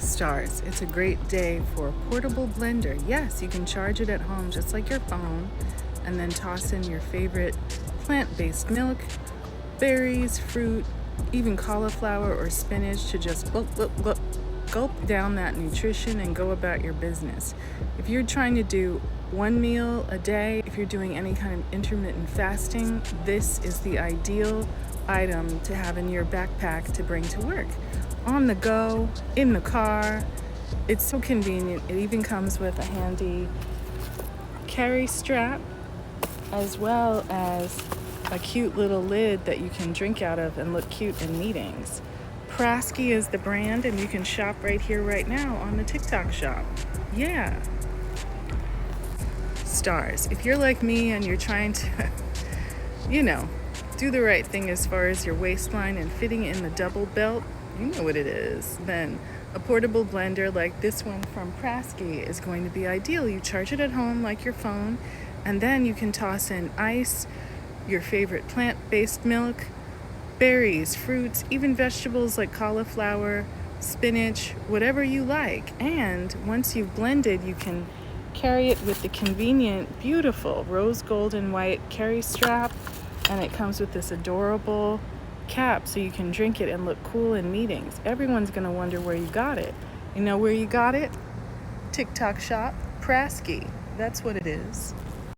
Stars. It's a great day for a portable blender. Yes, you can charge it at home just like your phone and then toss in your favorite plant-based milk, berries, fruit, even cauliflower or spinach to just gulp down that nutrition and go about your business. If you're trying to do one meal a day, if you're doing any kind of intermittent fasting, this is the ideal item to have in your backpack to bring to work. On the go, in the car, it's so convenient. It even comes with a handy carry strap as well as a cute little lid that you can drink out of and look cute in meetings. Praski is the brand, and you can shop right here, right now on the TikTok shop. Yeah. Stars. If you're like me and you're trying to, do the right thing as far as your waistline and fitting in the double belt, you know what it is, then a portable blender like this one from Praski is going to be ideal. You charge it at home like your phone, and then you can toss in ice, your favorite plant-based milk, berries, fruits, even vegetables like cauliflower, spinach, whatever you like. And once you've blended, you can carry it with the convenient, beautiful rose gold and white carry strap, and it comes with this adorable cap so you can drink it and look cool in meetings. Everyone's going to wonder where you got it. You know where you got it? TikTok shop, Praski. That's what it is.